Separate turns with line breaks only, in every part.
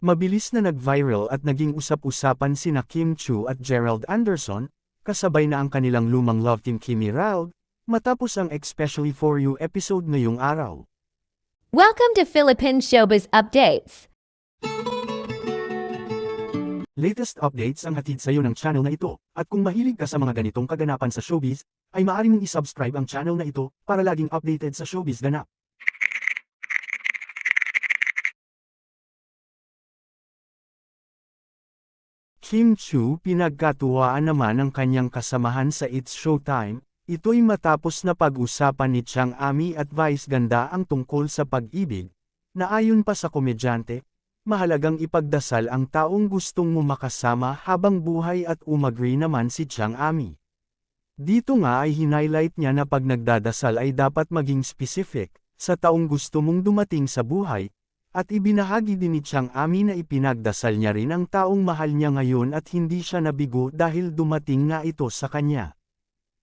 Mabilis na nag-viral at naging usap-usapan sina Kim Chiu at Gerald Anderson, kasabay na ang kanilang lumang love team Kimi Ralph, matapos ang Especially For You episode ngayong araw.
Welcome to Philippine Showbiz Updates.
Latest updates ang hatid sa iyo ng channel na ito, at kung mahilig ka sa mga ganitong kaganapan sa showbiz, ay maaari mong isubscribe ang channel na ito para laging updated sa showbiz ganap. Kim Chiu pinagkatuwaan naman ang kanyang kasamahan sa It's Showtime, ito'y matapos na pag-usapan ni Chang Ami at Vice Ganda ang tungkol sa pag-ibig, na ayon pa sa komedyante, mahalagang ipagdasal ang taong gustong mo makasama habang buhay at umagri naman si Chang Ami. Dito nga ay hinighlight niya na pag nagdadasal ay dapat maging specific, sa taong gusto mong dumating sa buhay, at ibinahagi din ni Chang Ami na ipinagdasal niya rin ang taong mahal niya ngayon at hindi siya nabigo dahil dumating nga ito sa kanya.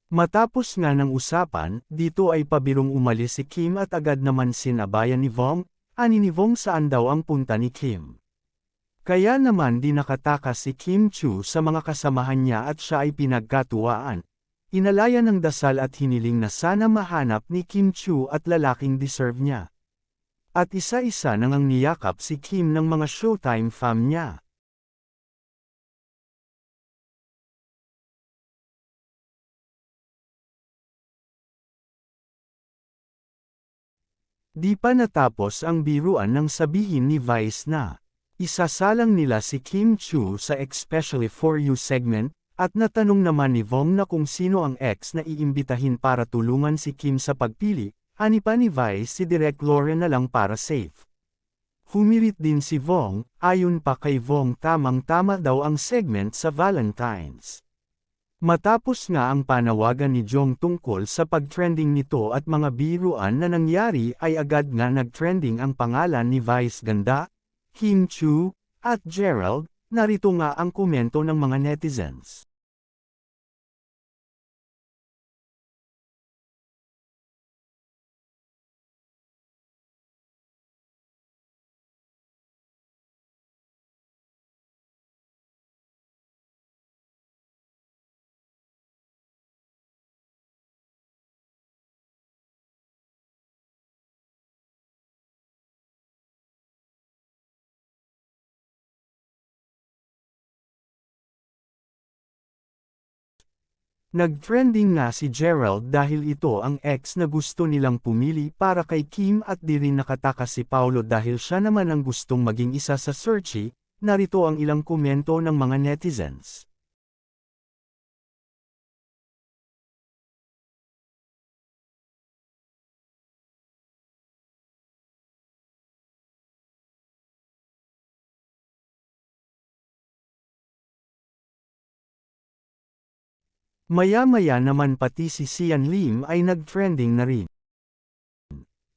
Matapos nga ng usapan, dito ay pabirong umalis si Kim at agad naman sinabayan ni Vong, ani ni Vong saan daw ang punta ni Kim. Kaya naman di nakatakas si Kim Chiu sa mga kasamahan niya at siya ay pinagkatuwaan. Inalaya ng dasal at hiniling na sana mahanap ni Kim Chiu at lalaking deserve niya. At isa-isa nang ang niyakap si Kim ng mga Showtime fam niya. Di pa natapos ang biruan nang sabihin ni Vice na isasalang nila si Kim Chiu sa Especially For You segment, at natanong naman ni Vong na kung sino ang ex na iimbitahin para tulungan si Kim sa pagpili. Ani pa ni Vice si Direk Lauren na lang para safe. Humirit din si Vong, ayon pa kay Vong tamang-tama daw ang segment sa Valentine's. Matapos nga ang panawagan ni Jong tungkol sa pag-trending nito at mga biruan na nangyari ay agad nga nag-trending ang pangalan ni Vice Ganda, Kim Chiu, at Gerald, narito nga ang komento ng mga netizens. Nag-trending nga si Gerald dahil ito ang ex na gusto nilang pumili para kay Kim at di rin nakatakas si Paolo dahil siya naman ang gustong maging isa sa searchy, narito ang ilang komento ng mga netizens. Maya-maya naman pati si Sian Lim ay nag-trending na rin.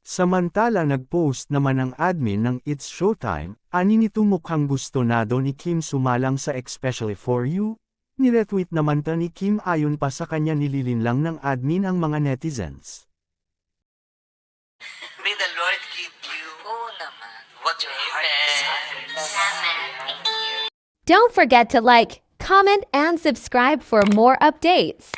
Samantala nag-post naman ang admin ng It's Showtime, ani nito mukhang gusto na daw ni Kim sumalang sa Especially For You, niretweet naman ta ni Kim ayon pa sa kanya nililin lang ng admin ang mga netizens.
May the Lord give you what your heart desires.
Don't forget to like, comment, and subscribe for more updates.